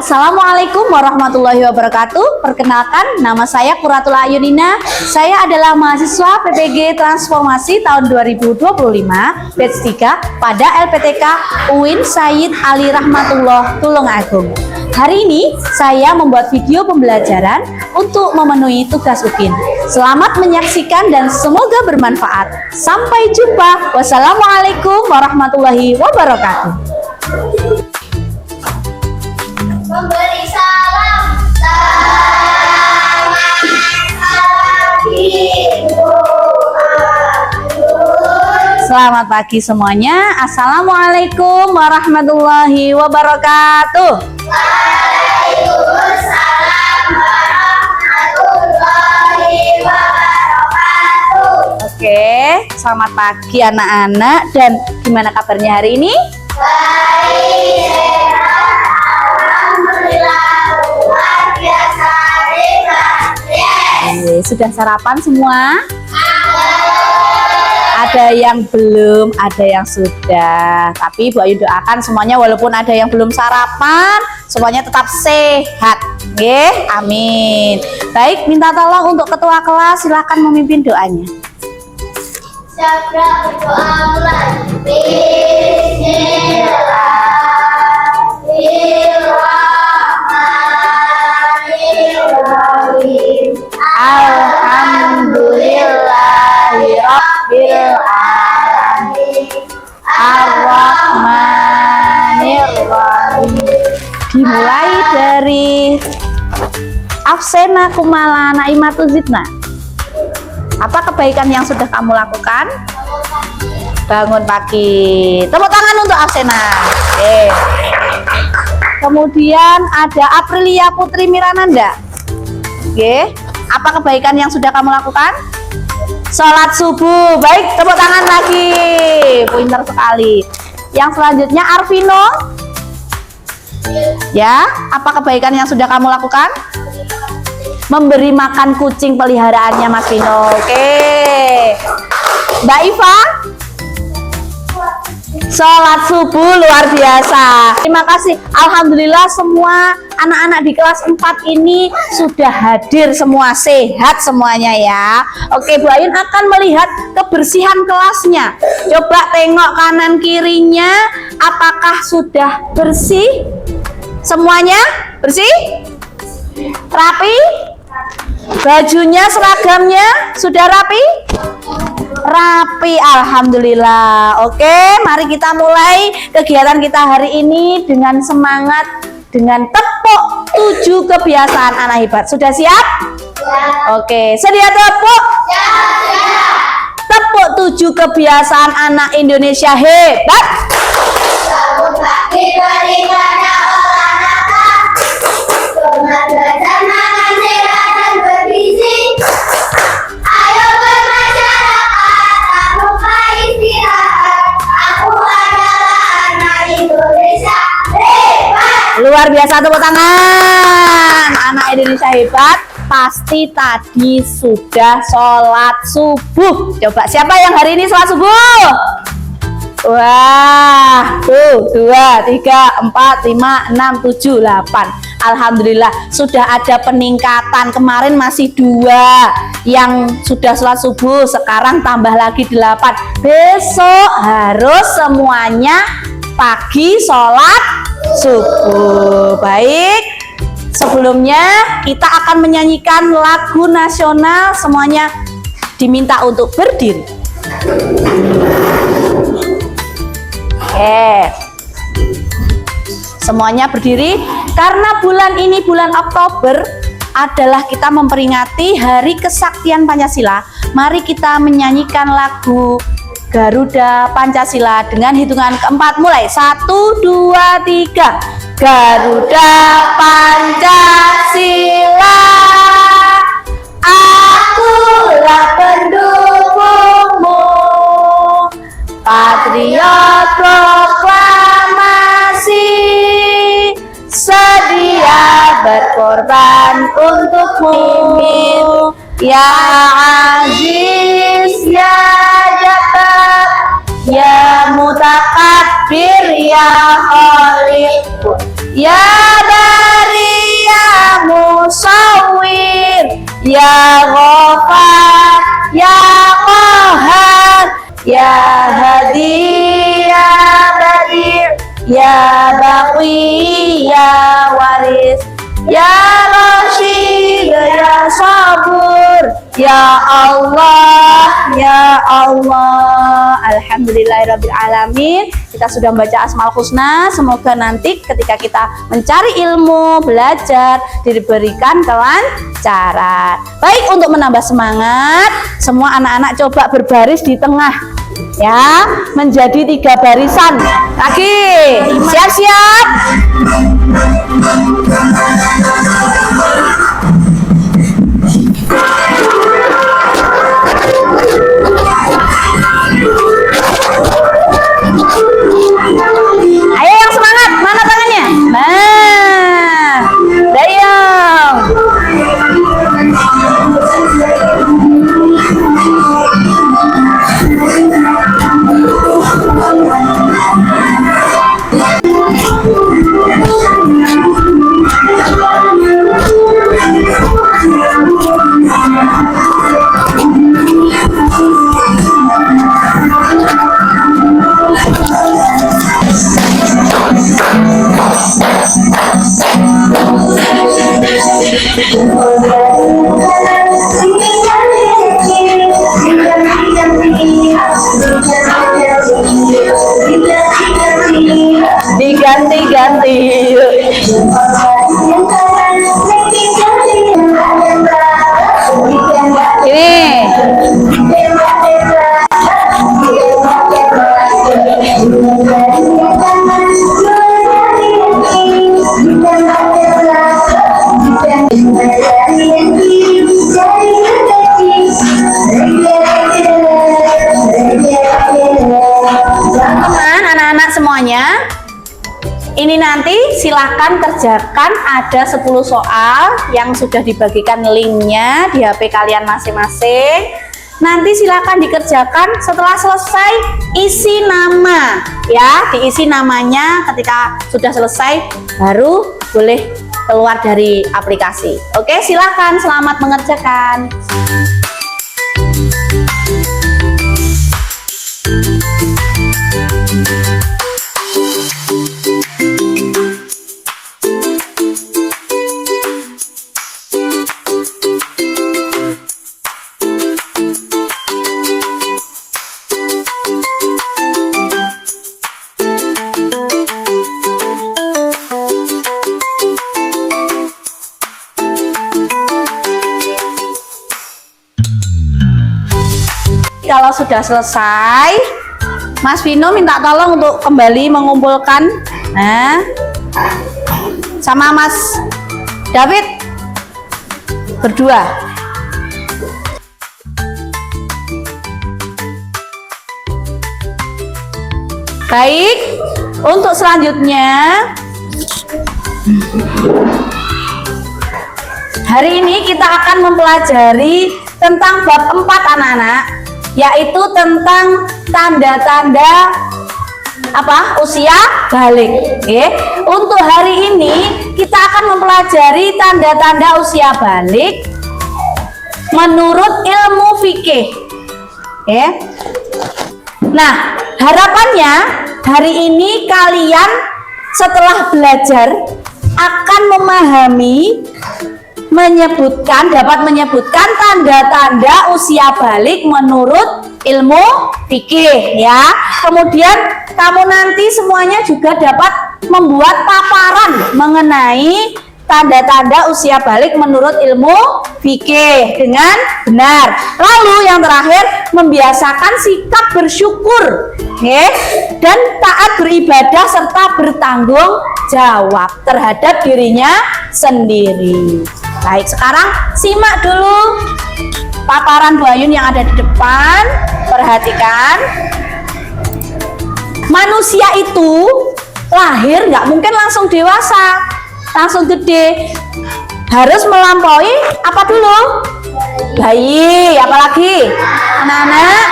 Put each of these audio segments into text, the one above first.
Assalamualaikum warahmatullahi wabarakatuh. Perkenalkan, nama saya Quratul Ayunina. Saya adalah mahasiswa PPG Transformasi tahun 2025 batch 3 pada LPTK UIN Sayyid Ali Rahmatullah Tulungagung. Hari ini saya membuat video pembelajaran untuk memenuhi tugas UKIN. Selamat menyaksikan dan semoga bermanfaat. Sampai jumpa. Wassalamualaikum warahmatullahi wabarakatuh. Memberi salam, selamat pagi. Selamat pagi semuanya. Assalamualaikum warahmatullahi wabarakatuh. Waalaikumsalam warahmatullahi wabarakatuh. Oke, selamat pagi anak-anak. Dan gimana kabarnya hari ini? Baik, alhamdulillah, luar biasa, hebat. Yes. Sudah sarapan semua? Ada yang belum, ada yang sudah. Tapi Bu Ayu doakan semuanya walaupun ada yang belum sarapan, semuanya tetap sehat. Oke, amin. Baik, minta tolong untuk ketua kelas, silahkan memimpin doanya. Siapa berdoa mulai? Bismillahirrahmanirrahim. Alhamdulillahirabbil alamin. Ar-Rahmanir-Rahim. Dimulai dari Afsena Kumala Naimatu Zidna. Apa kebaikan yang sudah kamu lakukan? Bangun pagi. Tepuk tangan untuk Afsena. Oke. Kemudian ada Aprilia Putri Mirananda. Oke. Apa kebaikan yang sudah kamu lakukan? Sholat subuh. Baik, tepuk tangan lagi. Pintar sekali. Yang selanjutnya Arvino. Ya, apa kebaikan yang sudah kamu lakukan? Memberi makan kucing peliharaannya Mas Vino. Oke. Mbak Iva, sholat subuh luar biasa. Terima kasih. Alhamdulillah semua anak-anak di kelas 4 ini sudah hadir semua, sehat semuanya ya. Oke, Bu Ayun akan melihat kebersihan kelasnya. Coba tengok kanan kirinya, apakah sudah bersih? Semuanya bersih? Rapi? Bajunya, seragamnya sudah rapi? Rapi, alhamdulillah. Oke, mari kita mulai kegiatan kita hari ini dengan semangat, dengan tepuk 7 kebiasaan anak hebat. Sudah siap? Ya. Oke, sedia tepuk? Ya. Tepuk 7 kebiasaan anak Indonesia hebat. Bangun pagi beribadah olahraga, sholat belajar makan sehat dan bergizi. Ayo bermasyarakat, tak lupa istirahat. Aku adalah anak Indonesia hebat. Luar biasa, tepuk tangan. Anak Indonesia hebat pasti tadi sudah sholat subuh. Coba siapa yang hari ini sholat subuh? Wah, tuh 2, 3, 4, 5, 6, 7, 8. Alhamdulillah sudah ada peningkatan. Kemarin masih 2 yang sudah sholat subuh, sekarang tambah lagi 8. Besok harus semuanya pagi sholat subuh. Baik, sebelumnya kita akan menyanyikan lagu nasional. Semuanya diminta untuk berdiri. Oke, semuanya berdiri karena bulan ini, bulan Oktober, adalah kita memperingati Hari Kesaktian Pancasila. Mari kita menyanyikan lagu Garuda Pancasila dengan hitungan keempat, mulai 1, 2, 3. Garuda Pancasila berkorban untukmu. Ya Aziz, Ya Jabbar, Ya Mutakabbir, Ya Khaliq, Ya Bari, Ya Musawwir, Ya Ghafar, Ya Qahhar, Ya Hadi, Ya Badi', Ya Baqi, Ya Waris, Ya Rashid, Ya Sabur, Ya Allah, Ya Allah. Alhamdulillahirrabbilalamin. Kita sudah membaca Asmaul Husna. Semoga nanti ketika kita mencari ilmu, belajar, diberikan kelancaran. Baik, untuk menambah semangat, semua anak-anak coba berbaris di tengah, ya, menjadi 3 barisan. Kaki, siap-siap. Ayo yang semangat, mana tangannya? Nah, dayung. Diganti-ganti. Ini. Teman-teman, anak-anak semuanya, ini nanti silahkan kerjakan, ada 10 soal yang sudah dibagikan linknya di HP kalian masing-masing. Nanti silahkan dikerjakan, setelah selesai isi nama, ya, diisi namanya. Ketika sudah selesai baru boleh keluar dari aplikasi. Oke, silahkan, selamat mengerjakan. Kalau sudah selesai, Mas Vino minta tolong untuk kembali mengumpulkan, nah, sama Mas David berdua. Baik, untuk selanjutnya hari ini kita akan mempelajari tentang bab 4 anak-anak, yaitu tentang tanda-tanda apa? Usia balik. Oke. Untuk hari ini kita akan mempelajari tanda-tanda usia balik menurut ilmu fikih. Oke. Nah, harapannya hari ini kalian setelah belajar akan memahami, dapat menyebutkan tanda-tanda usia balik menurut ilmu fikih, ya. Kemudian kamu nanti semuanya juga dapat membuat paparan mengenai tanda-tanda usia balik menurut ilmu fikih dengan benar. Lalu yang terakhir, membiasakan sikap bersyukur, dan taat beribadah serta bertanggung jawab terhadap dirinya sendiri. Baik, sekarang simak dulu paparan Bu Ayun yang ada di depan. Perhatikan, manusia itu lahir nggak mungkin langsung dewasa, langsung gede. harus melampaui apa dulu? Bayi, apalagi anak-anak,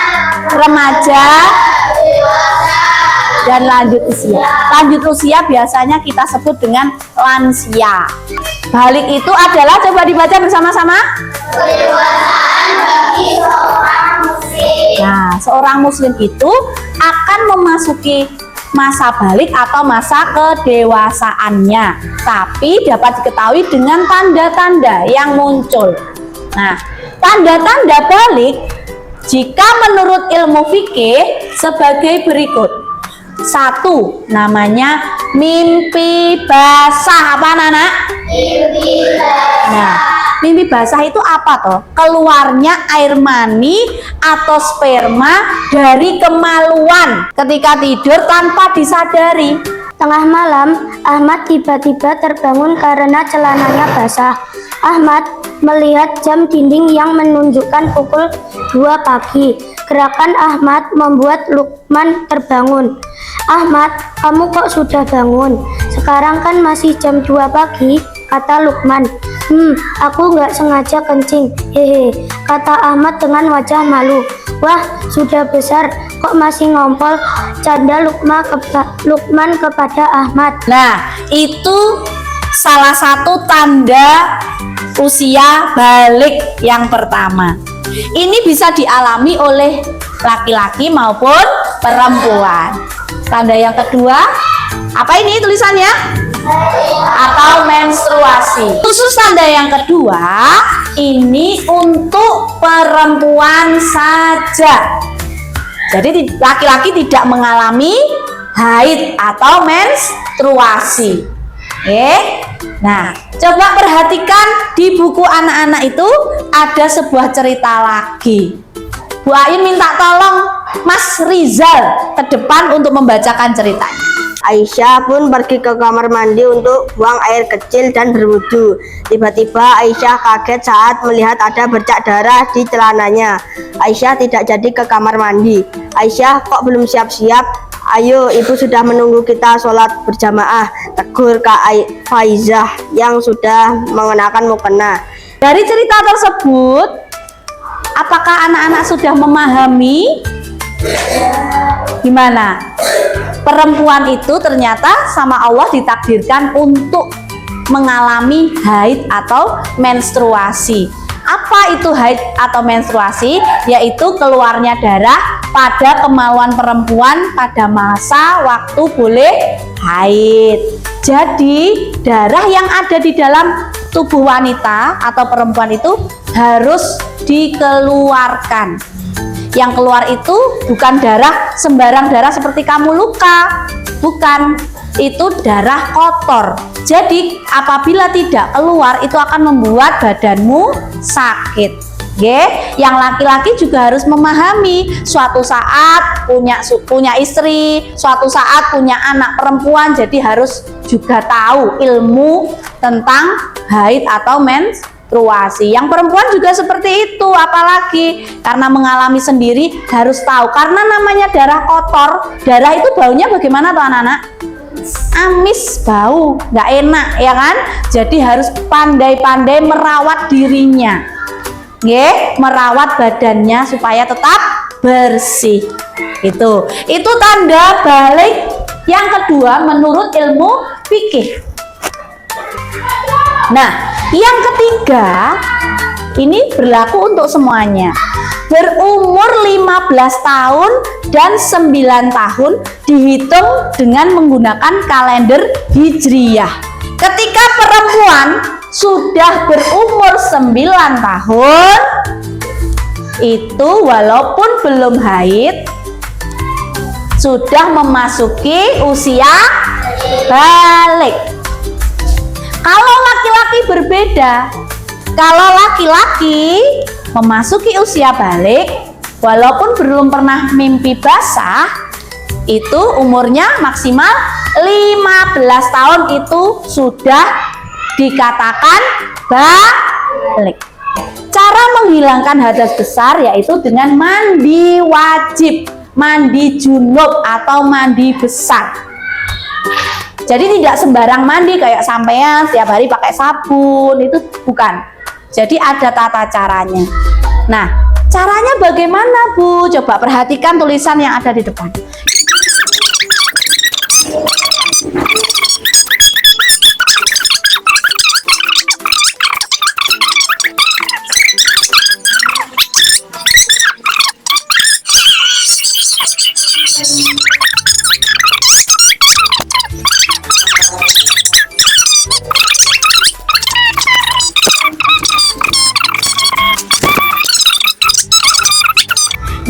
remaja, dan lanjut usia. Lanjut usia biasanya kita sebut dengan lansia. Balik itu adalah, coba dibaca bersama-sama. Nah, seorang muslim itu akan memasuki masa balik atau masa kedewasaannya, tapi dapat diketahui dengan tanda-tanda yang muncul. Nah, tanda-tanda balik jika menurut ilmu fikih sebagai berikut. 1, namanya mimpi basah. Apa anak-anak? Mimpi basah. Nah, mimpi basah itu apa toh? Keluarnya air mani atau sperma dari kemaluan ketika tidur tanpa disadari. Tengah malam, Ahmad tiba-tiba terbangun karena celananya basah. Ahmad melihat jam dinding yang menunjukkan pukul 2 pagi. Gerakan Ahmad membuat Lukman terbangun. "Ahmad, kamu kok sudah bangun? Sekarang kan masih jam 2 pagi, kata Lukman. Aku nggak sengaja kencing, hehe, kata Ahmad dengan wajah malu. Wah, sudah besar, kok masih ngompol, canda Lukman kepada Ahmad. Nah, itu salah satu tanda usia balik yang pertama. Ini bisa dialami oleh laki-laki maupun perempuan. Tanda yang kedua, apa ini tulisannya? Atau menstruasi. Khusus tanda yang kedua, ini untuk perempuan saja. Jadi laki-laki tidak mengalami haid atau menstruasi. Oke. Nah, coba perhatikan di buku anak-anak itu ada sebuah cerita lagi. Bu Ain minta tolong Mas Rizal ke depan untuk membacakan ceritanya. Aisyah pun pergi ke kamar mandi untuk buang air kecil dan berwudu. Tiba-tiba Aisyah kaget saat melihat ada bercak darah di celananya. Aisyah tidak jadi ke kamar mandi. "Aisyah, kok belum siap-siap? Ayo, ibu sudah menunggu kita sholat berjamaah," tegur Kak Faizah yang sudah mengenakan mukena. Dari cerita tersebut, apakah anak-anak sudah memahami gimana? Perempuan itu ternyata sama Allah ditakdirkan untuk mengalami haid atau menstruasi. Apa itu haid atau menstruasi? Yaitu keluarnya darah pada kemaluan perempuan pada masa waktu boleh haid. Jadi darah yang ada di dalam tubuh wanita atau perempuan itu harus dikeluarkan. Yang keluar itu bukan darah sembarang darah seperti kamu luka, bukan, itu darah kotor. Jadi apabila tidak keluar itu akan membuat badanmu sakit. Yang laki-laki juga harus memahami suatu saat punya istri, suatu saat punya anak perempuan, jadi harus juga tahu ilmu tentang haid atau menstruasi. Yang perempuan juga seperti itu, apalagi karena mengalami sendiri harus tahu, karena namanya darah kotor. Darah itu baunya bagaimana tuh anak-anak? Amis, bau, nggak enak ya kan? Jadi harus pandai-pandai merawat dirinya, merawat badannya supaya tetap bersih. Itu tanda balik yang kedua menurut ilmu fikih. Nah, yang ketiga ini berlaku untuk semuanya. Berumur 15 tahun dan 9 tahun dihitung dengan menggunakan kalender Hijriyah. Ketika perempuan sudah berumur 9 tahun, itu walaupun belum haid, sudah memasuki usia balik. Kalau laki-laki berbeda. Kalau laki-laki memasuki usia balik, walaupun belum pernah mimpi basah, itu umurnya maksimal 15 tahun itu sudah dikatakan balik. Cara menghilangkan hadas besar yaitu dengan mandi wajib, mandi junub atau mandi besar. Jadi tidak sembarang mandi kayak sampean setiap hari pakai sabun, itu bukan. Jadi ada tata caranya. Nah, caranya bagaimana, Bu? Coba perhatikan tulisan yang ada di depan.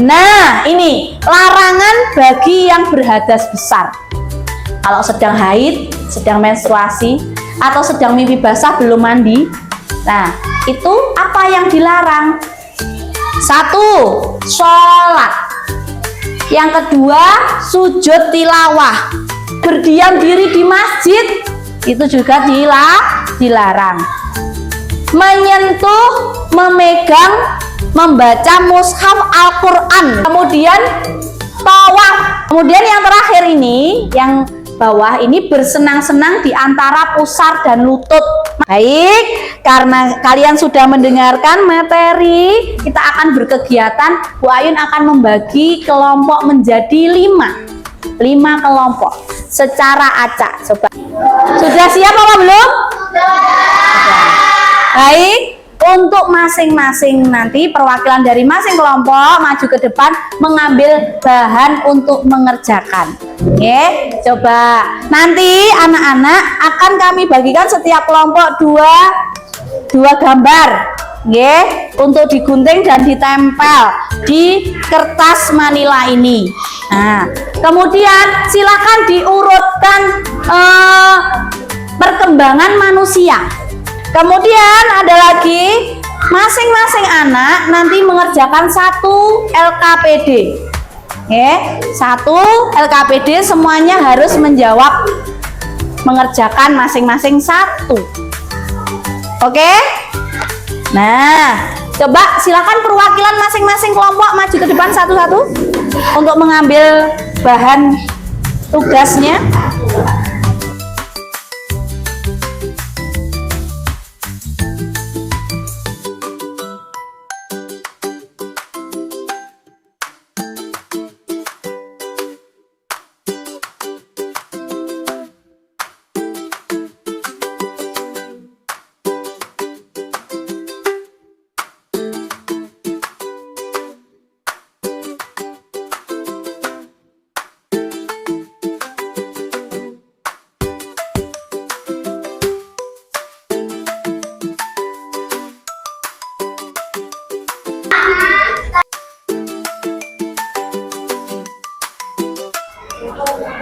Nah, ini larangan bagi yang berhadas besar. Kalau sedang haid, sedang menstruasi, atau sedang mimpi basah belum mandi. Nah, itu apa yang dilarang? 1. Sholat. Yang kedua, sujud tilawah. Berdiam diri di masjid, itu juga dilarang. Menyentuh, memegang, membaca mushaf Al-Quran, kemudian tawaf. Kemudian yang terakhir ini, yang bawah ini bersenang-senang di antara pusar dan lutut. Baik, karena kalian sudah mendengarkan materi, kita akan berkegiatan. Bu Ayun akan membagi kelompok menjadi 5 kelompok secara acak. Coba. Sudah siap apa belum? Baik. Untuk masing-masing nanti perwakilan dari masing kelompok maju ke depan mengambil bahan untuk mengerjakan. Oke, coba nanti anak-anak akan kami bagikan setiap kelompok dua gambar, oke, untuk digunting dan ditempel di kertas manila ini. Nah, kemudian silakan diurutkan perkembangan manusia. Kemudian ada lagi, masing-masing anak nanti mengerjakan 1 LKPD. Oke, 1 LKPD semuanya harus menjawab, mengerjakan masing-masing 1. Oke? Nah, coba silakan perwakilan masing-masing kelompok maju ke depan satu-satu untuk mengambil bahan tugasnya.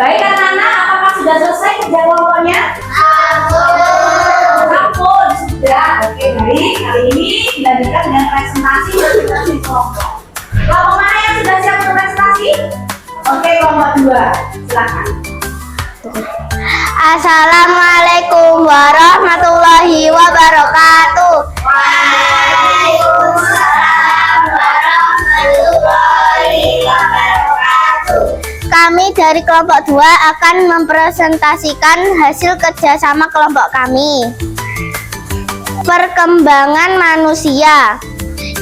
Baik anak-anak, apakah sudah selesai kerja kelompoknya? Ampun, sudah. Oke, baik. Kali ini dilanjutkan dengan presentasi di kelompok. Kelompok mana yang sudah siap untuk presentasi? Oke, kelompok 2. Silakan. Assalamualaikum warahmatullahi wabarakatuh. Waalaikumsalam warahmatullahi wabarakatuh. Kami dari kelompok 2 akan mempresentasikan hasil kerjasama kelompok kami. Perkembangan manusia.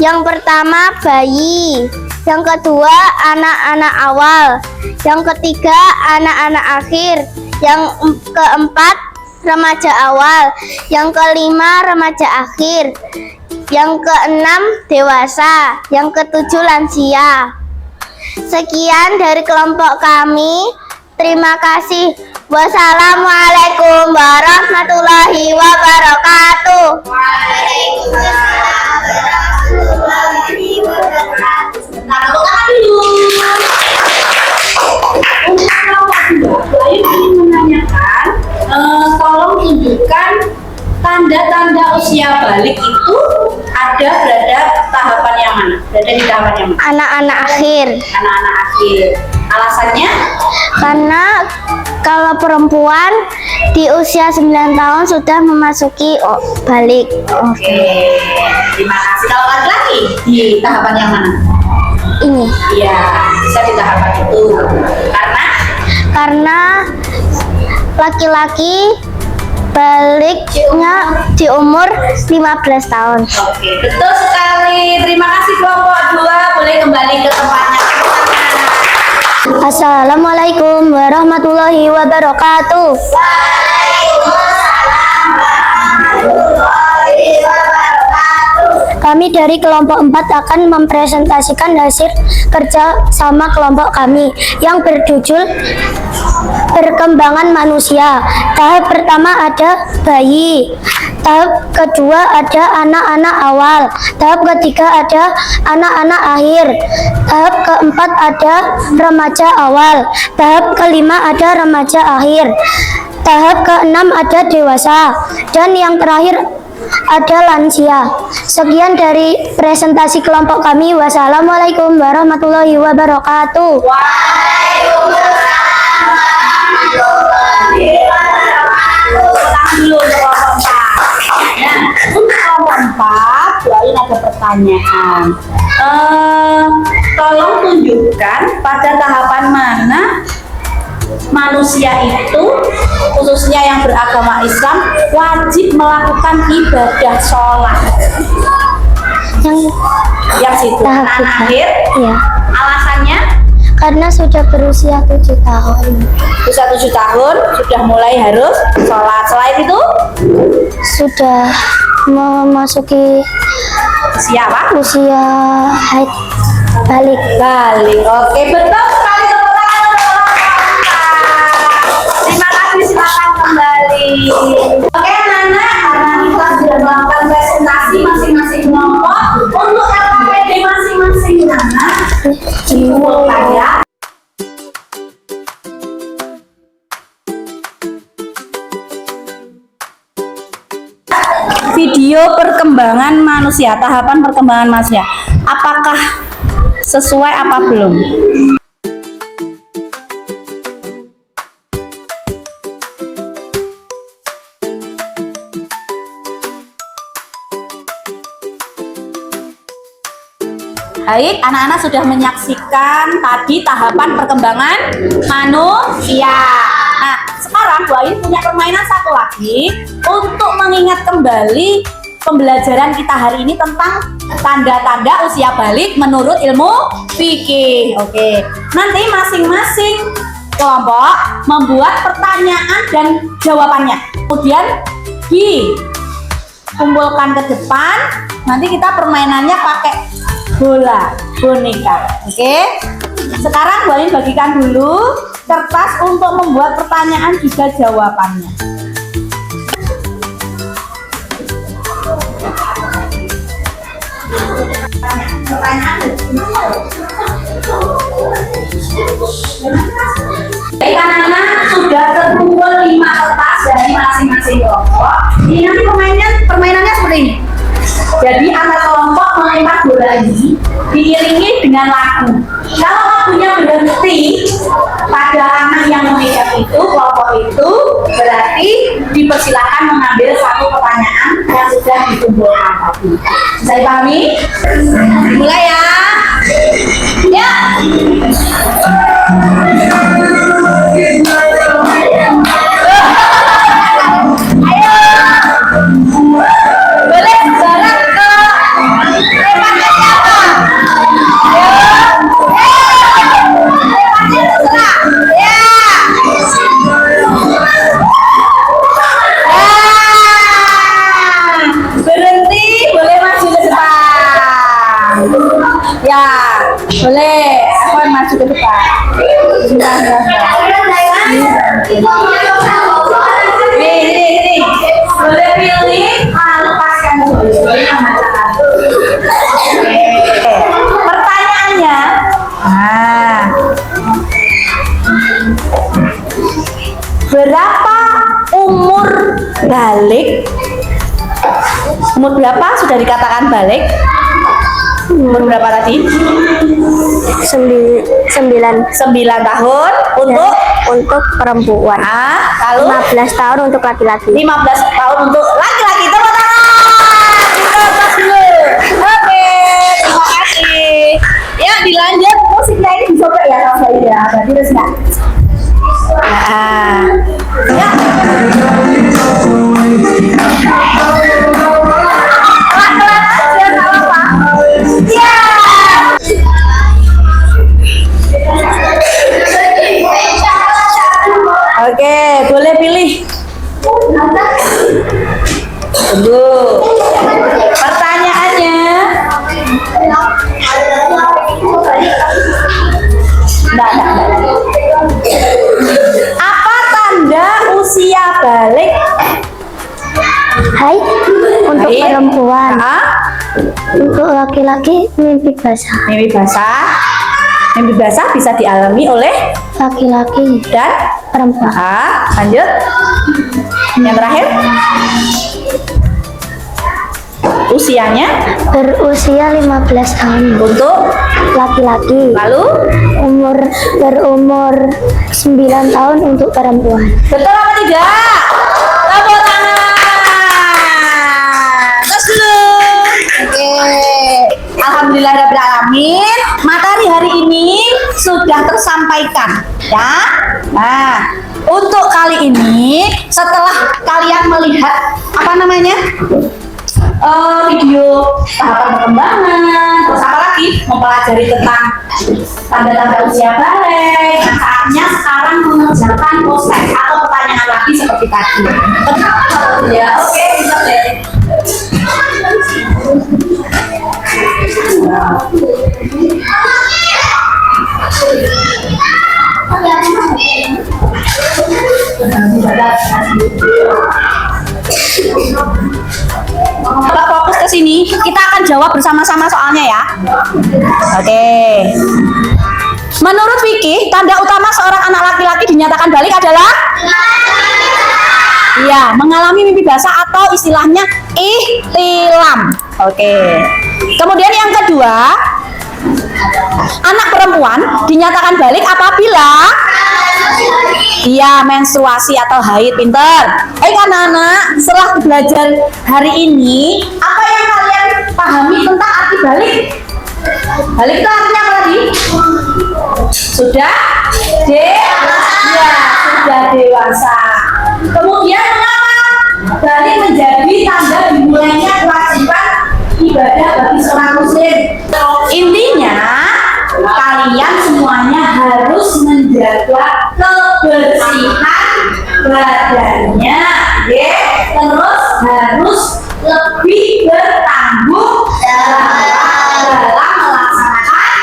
Yang pertama bayi, yang kedua anak-anak awal, yang ketiga anak-anak akhir, yang keempat remaja awal, yang kelima remaja akhir, yang keenam dewasa, yang ketujuh lansia. Sekian dari kelompok kami. Terima kasih. Wassalamualaikum warahmatullahi wabarakatuh. Waalaikumsalam warahmatullahi wabarakatuh. Sebentar, tepuk tangan dulu. Untuk kelompok 2, Ayu ingin menanyakan, tolong tunjukkan tanda-tanda usia balik itu berada tahapan yang mana? Berada di tahapan yang mana? Anak-anak akhir. Anak-anak akhir. Alasannya? Karena kalau perempuan di usia 9 tahun sudah memasuki balik. Oke. Terima kasih. Kalau laki-laki di tahapan yang mana? Ini. Iya, bisa di tahapan itu. Karena Laki-laki baliknya di umur 15 tahun. Oke, betul sekali. Terima kasih kelompok 2. Boleh kembali ke tempatnya. Assalamualaikum warahmatullahi wabarakatuh. Kami dari kelompok 4 akan mempresentasikan hasil kerja sama kelompok kami yang berjudul Perkembangan Manusia. Tahap pertama ada bayi. Tahap kedua ada anak-anak awal. Tahap ketiga ada anak-anak akhir. Tahap keempat ada remaja awal. Tahap kelima ada remaja akhir. Tahap keenam ada dewasa. Dan yang terakhir ada lansia. Sekian dari presentasi kelompok kami. Wassalamualaikum warahmatullahi wabarakatuh. Dulu kelompok 4. Nah, untuk kelompok 4, doain ada pertanyaan. Tolong tunjukkan pada tahapan mana manusia itu, khususnya yang beragama Islam, wajib melakukan ibadah sholat. Yang situ, tahap anak kita. akhir. Ya, Alasannya? karena sudah berusia 7 tahun. Usia 7 tahun sudah mulai harus sholat. Selain itu, Sudah memasuki siapa? usia haid balik. Balik. Oke, betul sekali. Tepuk tangan untuk kelompok 4. Terima kasih, silakan kembali. Oke, anak-anak, karena kita sudah melakukan presentasi masing-masing kelompok untuk LKPD masing-masing anak. Dikumpulkan ya. Video perkembangan manusia, tahapan perkembangan manusia. Apakah sesuai apa belum? Baik, anak-anak sudah menyaksikan tadi tahapan perkembangan manusia. Nah, sekarang Bu Ain punya permainan satu lagi untuk mengingat kembali pembelajaran kita hari ini tentang tanda-tanda usia balik menurut ilmu fikih. Oke, nanti masing-masing kelompok membuat pertanyaan dan jawabannya. Kemudian dikumpulkan ke depan. Nanti kita permainannya pakai bola, boneka. Oke. Sekarang Bu Ain bagikan dulu kertas untuk membuat pertanyaan juga jawabannya. Baik anak-anak, sudah terkumpul 5 kertas dari masing-masing kelompok. Ini nanti permainannya seperti ini. Jadi antar kelompok melempar bola ini diiringi dengan lagu. Kalau lagunya berhenti pada anak yang memegang itu, kelompok itu, berarti dipersilakan mengambil satu pertanyaan yang sudah dikumpulkan tadi. Bisa dipahami? Mulai ya. Ya. Boleh sekarang ke lemparnya siapa? Ayo. Lemparnya terserah. Ya. Berhenti, boleh maju ke depan. Ya, boleh. Aku maju ke depan. Nih. Boleh pilih, lepaskan dulu. Pertanyaannya, berapa umur balik? Umur berapa sudah dikatakan balik? Umur berapa tadi? 9 tahun untuk perempuan. Lalu 15 tahun untuk laki-laki. 15 tahun untuk laki-laki. Tepuk tangan. Kita dulu. Oke, terima kasih. Ya, dilanjut. Musiknya ini dicoba ya sama saya. Berarti terus nggak? Ya, perempuan. Untuk laki-laki mimpi basah. Mimpi basah. Mimpi basah bisa dialami oleh Laki-laki dan perempuan. lanjut. Yang terakhir. Usianya Berusia 15 tahun. untuk Laki-laki. lalu Berumur 9 tahun untuk perempuan. betul apa tidak? Tepuk tangan. Terus dulu. Oke. Alhamdulillahirrahmanirrahim. Materi hari ini sudah tersampaikan, ya. Nah, untuk kali ini setelah kalian melihat apa namanya? Video tahapan perkembangan, terus apa lagi? Mempelajari tentang tanda-tanda usia balik. Nah, saatnya sekarang mengerjakan proses atau pertanyaan lagi seperti tadi. Ya, oke, bisa deh. Kita fokus ke sini, kita akan jawab bersama-sama soalnya ya. Oke. Menurut Vicky, tanda utama seorang anak laki-laki dinyatakan balik adalah iya, mengalami mimpi basah atau istilahnya ihtilam. Oke. Kemudian yang kedua, anak perempuan dinyatakan balik apabila iya, menstruasi atau haid. Pinter. Anak-anak, setelah belajar hari ini, apa yang kalian pahami tentang arti balik? Balik itu artinya apa tadi? Sudah sudah dewasa. Kemudian mengapa balik menjadi tanda dimulainya kewajiban ibadah bagi seorang muslim? Intinya kalian semuanya harus menjaga kebersihan badannya, ya. Terus harus lebih bertanggung dalam melaksanakan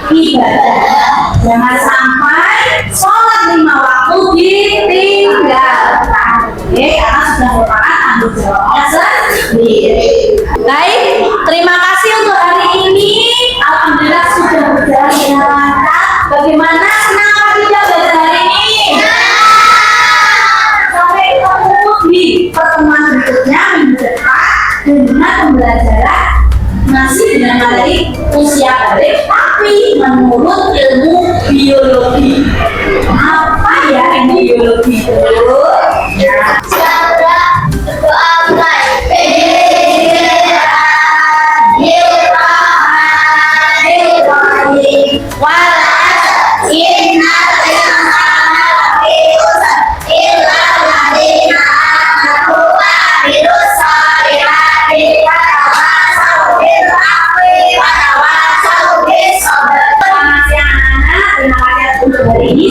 ibadah. Jangan sampai sholat 5 waktu ditinggalkan, ya, karena sudah merupakan tanggung jawabnya sendiri. Baik, terima kasih untuk hari ini. Alhamdulillah sudah berjalan dengan lancar. Bagaimana, senang apa tidak belajar hari ini? Sampai ketemu di pertemuan berikutnya minggu depan dengan pembelajaran masih dengan materi usia balik, tapi menurut ilmu biologi. Apa ya ilmu biologi itu?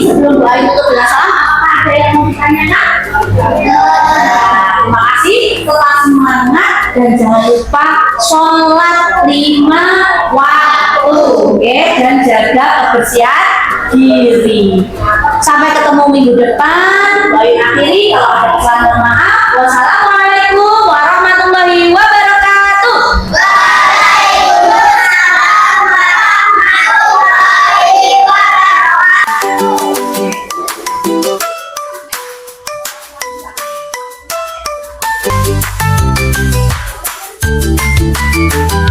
Sebelum doa itu salam, apakah ada yang mau ditanyakan? Terima kasih, tetap semangat dan jangan lupa sholat 5 waktu, oke? Dan jaga kebersihan diri. Sampai ketemu minggu depan. Baik, akhiri kalau ada kesalahan maaf. Wassalamualaikum warahmatullahi wabarakatuh. Thank you.